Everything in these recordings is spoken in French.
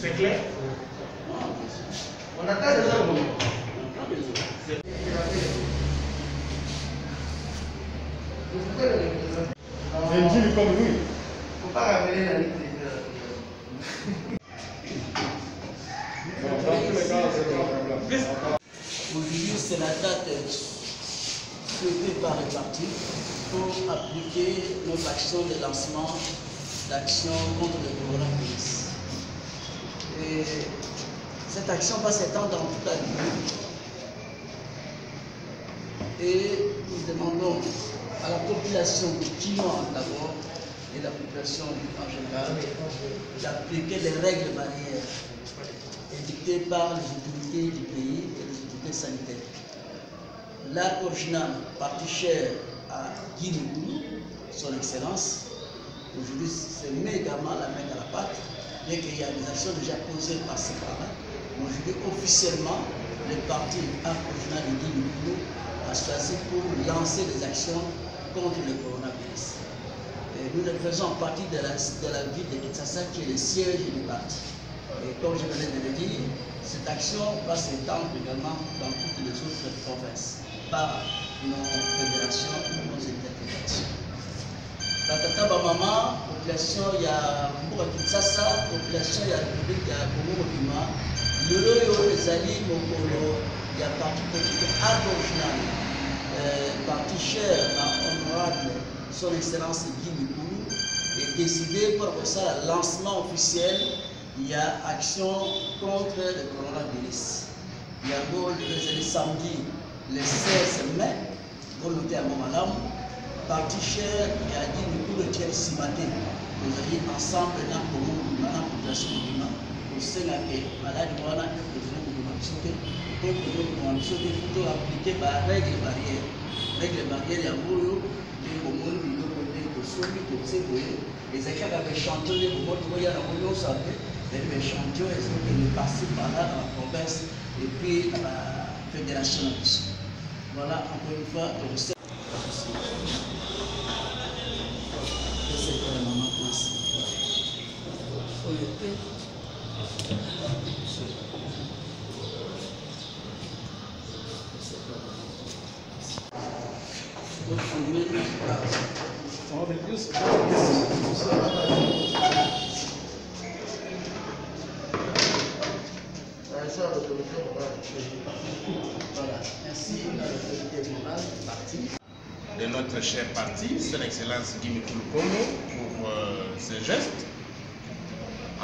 C'est clair? On attend déjà le moment. C'est Gilles comme lui. Faut pas ramener la liste. Aujourd'hui, c'est la date souhaitée par les partis pour appliquer notre action de lancement d'action contre le coronavirus. Et cette action va s'étendre dans toute la ville. Et nous demandons à la population de Quinoa d'abord et la population en général d'appliquer les règles barrières édictées par les autorités du pays et les autorités sanitaires. L'art original, partie chère à Guy Mikulu, son excellence, aujourd'hui c'est mégamment la main à la pâte, bien qu'il y ait des actions déjà posées par-ci par-là. Aujourd'hui, officiellement, le parti art original de Guy Mikulu a choisi pour lancer des actions contre le coronavirus. Et nous faisons partie de la ville de Kinshasa qui est le siège du parti. Et comme je venais de le dire, cette action va s'étendre également dans toutes les autres provinces par nos fédérations ou nos interfédérations. La Tata Bamama, population, il y a Kinshasa, population, il y a la République, il y a Congo Bima, l'Euro, les alliés, Mokolo, il y a parti politique art original, parti cher à honorable son excellence Guy Mikulu, et décidé pour ça, le lancement officiel. Il y a action contre le coronavirus. Il y a le samedi, le 16 mai, volonté à Momalam, parti cher, il y a dit le tiers ce matin. Nous allons ensemble dans la population du Bima, pour se laquer, malade, voilà, et pour nous sauter, pour nous sauter, pour appliquer la règle barrière. Règle barrière, il y a beaucoup les équipes avaient chanté, les champions, ils sont passés par là dans la province et puis à la fédération. Voilà, encore une fois, le recette. C'est pour la maman classe. De notre cher parti, son excellence Guy Mikulu pour ce geste.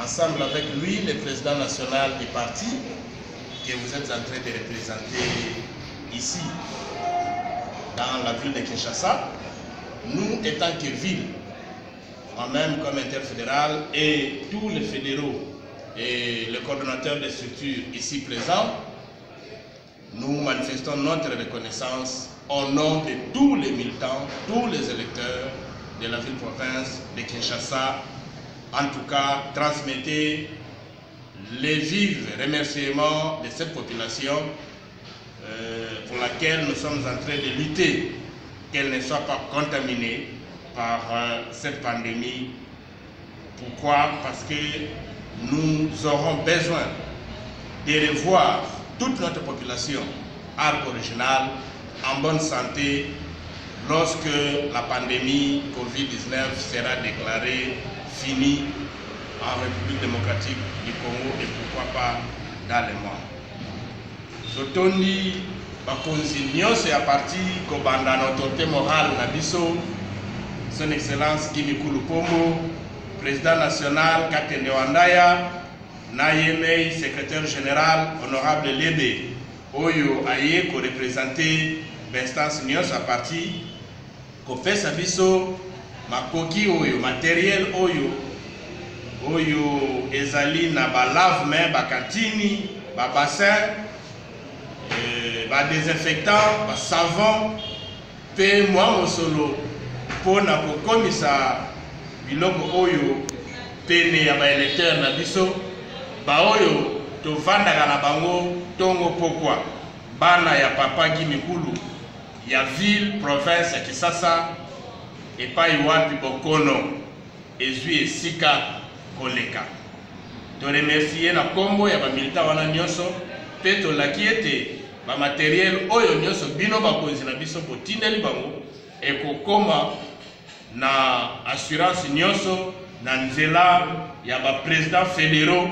Ensemble avec lui, le président national du parti que vous êtes en train de représenter ici, dans la ville de Kinshasa, nous étant que ville, moi-même comme interfédéral et tous les fédéraux et le coordonnateur des structures ici présents, nous manifestons notre reconnaissance au nom de tous les militants, tous les électeurs de la ville-province de Kinshasa. En tout cas, transmettez les vifs remerciements de cette population pour laquelle nous sommes en train de lutter, qu'elle ne soit pas contaminée par cette pandémie. Pourquoi? Parce que nous aurons besoin de revoir toute notre population art original en bonne santé lorsque la pandémie Covid-19 sera déclarée finie en République démocratique du Congo et pourquoi pas dans le monde. Sotondi bakonzi nyonso ya parti kobanda na autorité morale na biso son excellence Guy Mikulu Pombo, président national Katende Wandaya, Nayemei, secrétaire général honorable Lebe oyo aye ko représenter l'instance nyonso ya parti kopesa biso makoki oyo matériel oyo ezali na ba lave-main, ba kantini, ba bassin, ba désinfectant, ba savon, pe mwa mosolo pona kokomisa biloko oyo pene ya baélecteur na biso baoyo tovandaka na bango tongo pokwa bana ya papa Guy Mikulu ya ville province ya Kisasa epai wapi bokono ezwi esika koleka. To remercier na kombo ya bamilita wana nyonso pe tolaki ete bamateriel oyo nyonso bino bakonzi na biso botindeli bango ekokoma na assurance nyonso na nzela ya baprésident fédéraux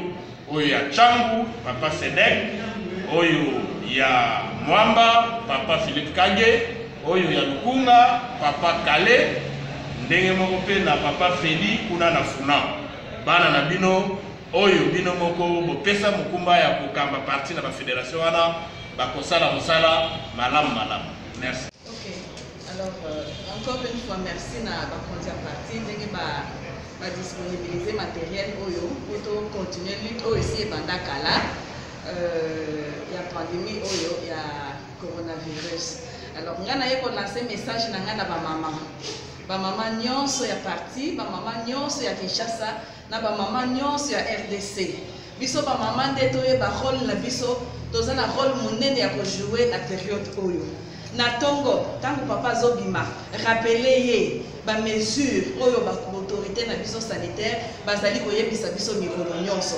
oyo ya Changu papa Sedek, oyo ya Mwamba papa Philippe Kange, oyo ya Lukunga papa Kale, ndenge moko pe na papa Feli kuna na Funa. Bana na bino oyo bino moko bopesa mukumba ya kokamba parti na ba fédération wana bakosala musala malamu malamu. Merci. Ok, alors encore une fois merci na bakonzi ya parti ndenge ba disponibiliser matériel oyo pour continuer lutte oyo esi ebanda kala ya pandémie oyo ya coronavirus. Alors nga na ye ko lancer message na nga na ba mama nyonso ya parti, ba mama nyonso ya Kinshasa na ba mama nyonso ya RDC. Biso ba mama nde toyeba rôle na biso, toza na rôle monene ya kojouer na période oyo. Na tongo tango papa zobima rappeler ye ba mesure oyo ba autorité na biso sanitaire bazali koyebisa biso mikolo nyonso.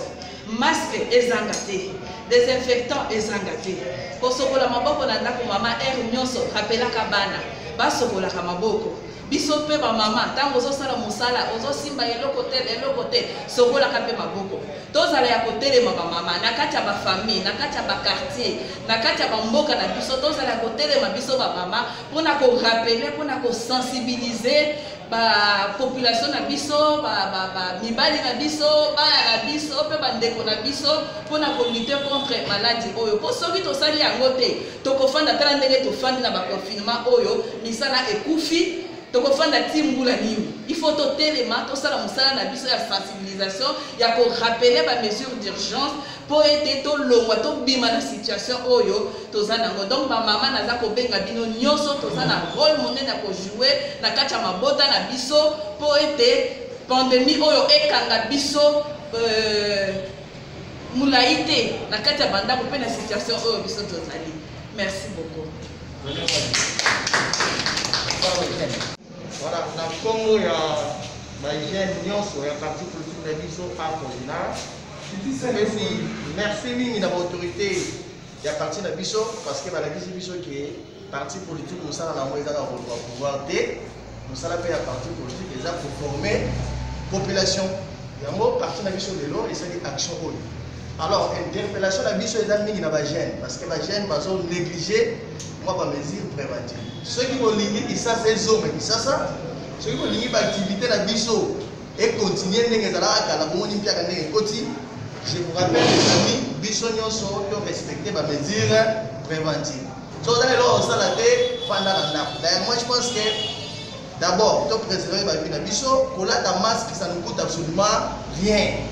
Masque ezanga te, désinfectant ezanga te. Kosokola maboko na ndako mama nyonso rappelaka bana basokolaka maboko. Biso pe ba mama tango ozosala musala ozosimba eloko te sokolaka pe maboko. Tozala ya kotelema ba mama na kati ya ba famille, na kati ya ba quartier, na kati ya ba mboka na biso tozala ya kotelema biso ba mama pona ko rappeler, pona ko sensibiliser ba population na biso, ba mibali na biso, ba na biso pe ba ndeko na biso pona ko lutter contre maladie oyo. Po soki tosali yango te tokofanda tala ndenge tofandi na ba confinement oyo misala ekufi. Tokofanda timbula nini. Il faut totelema tosala musala na biso ya sensibilisation ya ko rappeler ba mesures d'urgence pour aider to longwa to bima na situation oyo tozana ngo. Donc ba mama naza ko benga bino nyonso tozana rôle monene ko jouer na kati ya mabota na biso pour aider pandémie oyo ekanga biso mulaite na kati ya banda ko pe na situation oyo biso tozali. Merci beaucoup. Voilà, na Congo ya bahygiène nyonso ya parti politique na biso par ordinaire. Merci mingi na autorité ya parti na biso parce que balakisi biso ke parti politique mosala na moi eza na pouvoir te, mosala pe ya parti politique eza pour former population. Yango parti na biso lelo ezali action oyo. Alors interpellation na biso eza mingi na bagène parce que bagène bazo négliger moi ba mesure préventive. Ceux qui vont lire ça c'est zone qui ça ceux qui vont lire activité la biso et continuer ndenge za la bomoni mpia ka ndenge koti. Je vous rappelle les amis biso nyonso yo respecter ba mesure préventive. So dans le ça la té fanda na ndako. D'ailleurs moi je pense que d'abord to préserver ba vie na biso kola ta masque ça ne coûte absolument rien.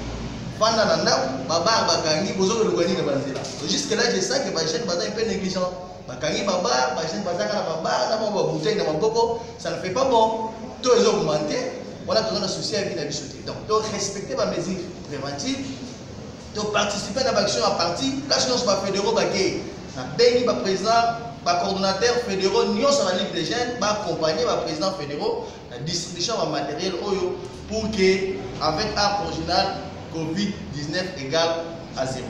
Fanda na ndako baba bakangi bozo lugani na banzela. Jusque là je sais que ba jeune bazin un peu négligent. Bakangi baba, bajene bazaka na baba, na ba bouteille na maboko, ça ne fait pas bon. Tout est augmenté. Voilà besoin de souci avec la bichoterie. Donc, respecter ma mesure préventive, de participer à l'action à partie, là je ne suis pas fédéraux, na béni ba président, ba coordonnateur fédéraux, nous sommes la Ligue des jeunes, ba accompagner ba président fédéraux, la distribution de matériel oyo pour que avec un original COVID-19 égale à 0.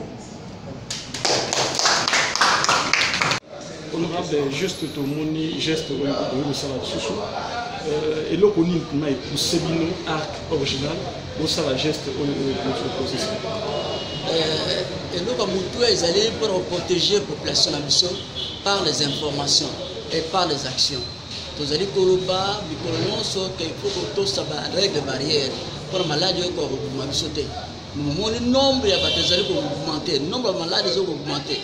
Honorable, juste au moni, geste au salon et le connu qui m'a poussé bino arc original, au salon geste au processus. Et nous comme tout ils allaient pour protéger la population de la mission par les informations et par les actions. Tous allez koloba, mikolonon so qu'il faut que tout ça règle barrière pour la maladie au corps ma mission. Nous avons nombre de batailles augmenter, nombre de malades augmenter.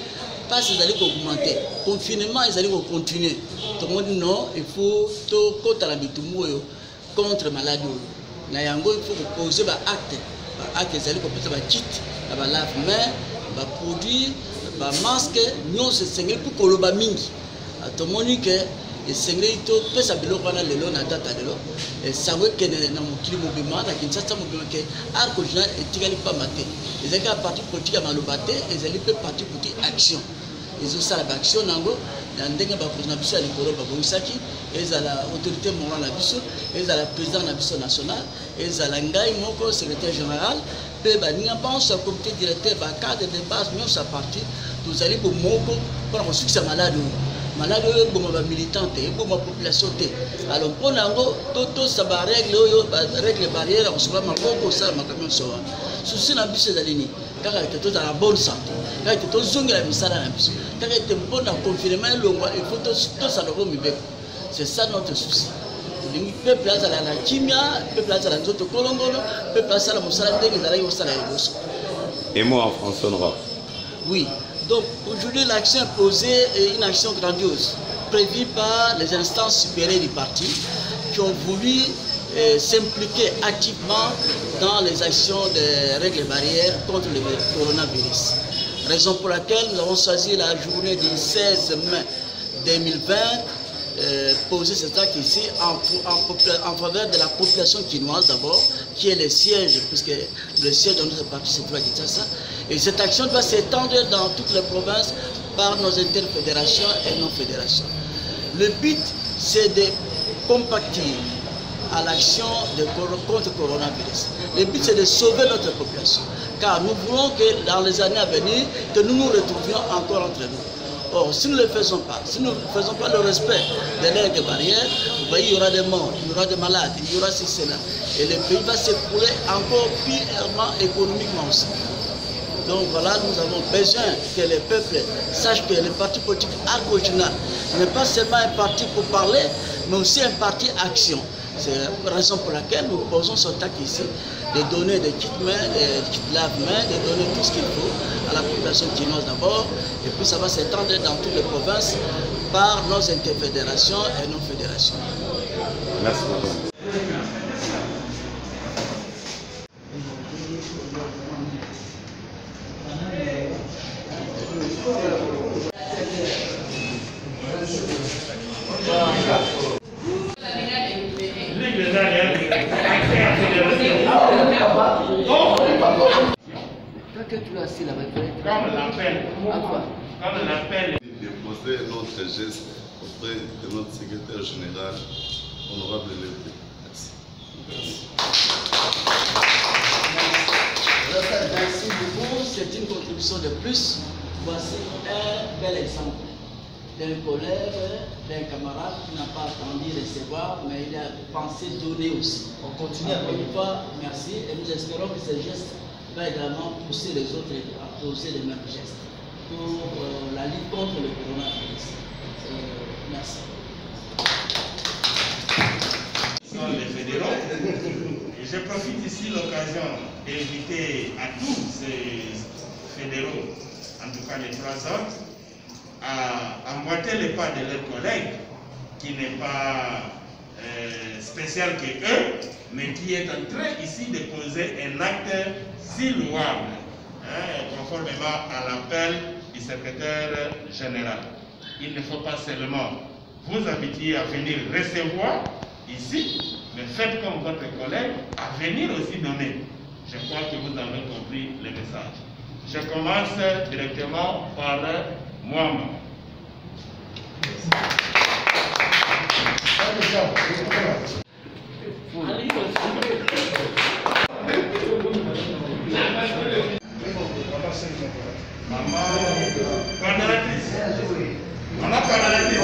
Pas ils allaient augmenter. Confinement, ils allaient continuer. Tout le monde dit non, il faut tout contre la bitumoyo, contre la maladie. Nayango, il faut poser des actes. Actes, ils allaient poser des kits, des lave-mains, des produits, des masques. Nous, c'est pour que le mingi. Tout le monde dit que et sengeli to pesa biloko wana lelo na tata lelo et ça veut que na mokili mobima na Kinshasa mobima ke arc original etikali pas maté ezali ka parti politique ya maloba te ezali pe parti politique action ezosala ba action nango na ndenge bakonzi na biso ya likolo babongisaki ezala autorité morale na biso ezala président na biso national ezala ngai moko secrétaire général pe baninga banso comité directeur cadre de base nyonso ya parti tozali bomoko mpona kosukisa malade oyo eboma bamilitant te eboma population te alors mpona yango totosa barègle oyo barègle barrière ya kosokola maboko osala makambo nyonso wana susi na biso ezali nini kaka ete tozala na bonne santé kaka ete tozongela misala na biso kaka ete mpona confinement elongwa ifo tosanako mibeko c'est ça notre souci peuple azala na kimia peuple azala nzoto kolongolo peuple asala mosala ndenge ezalaki kosala liboso. Et moi en français honorable. Oui, donc aujourd'hui l'action est posée est une action grandiose prévue par les instances supérieures du parti qui ont voulu s'impliquer activement dans les actions des règles barrières contre le coronavirus. Raison pour laquelle nous avons choisi la journée du 16 mai 2020 poser cet acte ici en faveur de la population quinoise d'abord, qui est le siège, puisque le siège de notre parti c'est Kinshasa. Et cette action doit s'étendre dans toutes les provinces par nos interfédérations et non-fédérations. Le but, c'est de compacter à l'action contre le coronavirus. Le but, c'est de sauver notre population. Car nous voulons que dans les années à venir, que nous nous retrouvions encore entre nous. Or, si nous ne le faisons pas, si nous ne faisons pas le respect des règles barrières, vous voyez, il y aura des morts, il y aura des malades, il y aura cela. Et le pays va s'écrouler encore purement économiquement aussi. Donc voilà, nous avons besoin que les peuples sachent que le parti politique arc original n'est pas seulement un parti pour parler, mais aussi un parti action. C'est la raison pour laquelle nous posons ce acte ici, de donner des kits mains, des kits lave-mains, de donner tout ce qu'il faut à la population quinoise d'abord, et puis ça va s'étendre dans toutes les provinces par nos interfédérations et nos fédérations. Merci beaucoup. Comme l'appel. Déposer notre geste auprès de notre secrétaire général, honorable Lévi. Merci. Merci beaucoup, c'est une contribution de plus. Voici un bel exemple d'un collègue, d'un camarade qui n'a pas attendu recevoir, mais il a pensé donner aussi. On continue Encore une fois, merci, et nous espérons que ce geste va également pousser les autres à poser les mêmes gestes pour la lutte contre le coronavirus. Merci. Sont les fédéraux. Et je profite ici l'occasion d'inviter à tous ces fédéraux, en tout cas les 3 autres, à emboîter les pas de leurs collègues, qui n'est pas spécial que eux, mais qui est en train ici de poser un acte si louable, conformément à l'appel du secrétaire général. Il ne faut pas seulement vous inviter à venir recevoir ici, mais faites comme votre collègue à venir aussi donner. Je crois que vous avez compris le message. Je commence directement par moi-même. Maman, coordonnatrice. Maman coordonnatrice.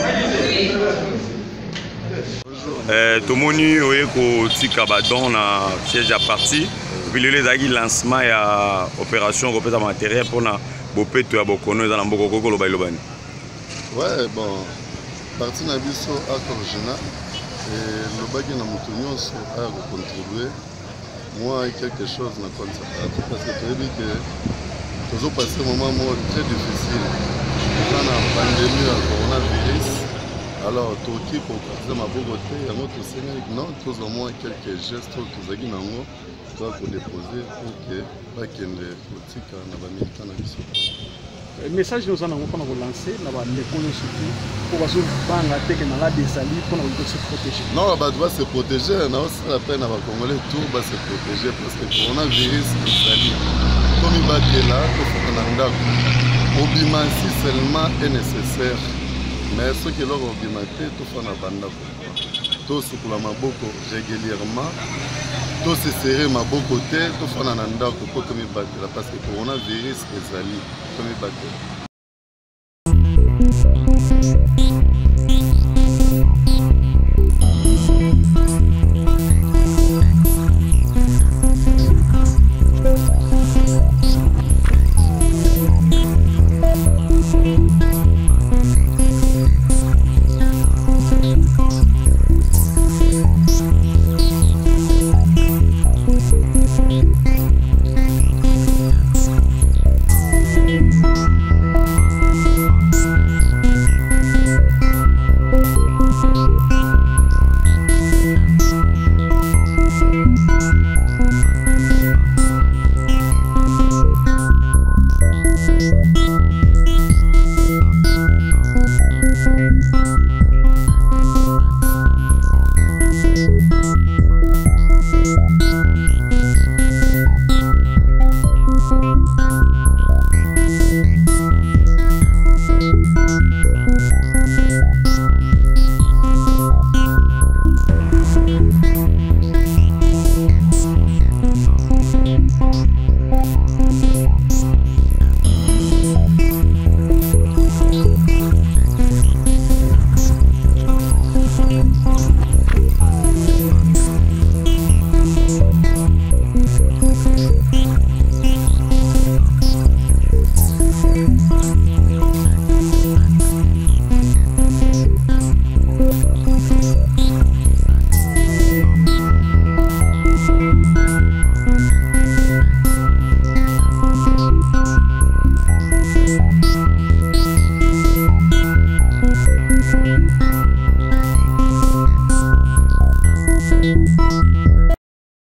Tomoni oye kotika badon na siège à parti puis lelo ezalaki lancement ya opération kopesa matériel mpona bopeto ya bokono eza na mboka kokoloba elobani. Ouais, bon, parti na biso arc original lobaki na moto nyonso aya kocontribue moi quelque chose na contre parti parce que toyebi ke tozopase moment moko très difficile eza na pandémie ya coronavirus. Alors toki kokotiza maboko te yango tosengaki non tozwa mwa quelques gestes oyo tozalaki nango toya kodepose pour ke bakende kotika na bamilita na biso. message nous en avons lancé na ba ndeko surtout pour bazo banga teke na la desali pour se protéger. Non, bah doit se protéger, na aussi la peine à Congolais tout va se protéger parce que coronavirus desali. Comme il va là, il faut qu'on anda. Obima si seulement est nécessaire. Mais ce qui est là obima tout faut na banda. Tout ce pour la maboko régulièrement. Tout se serrer maboko te, tout faut na anda pour comme il parce que coronavirus desali comme il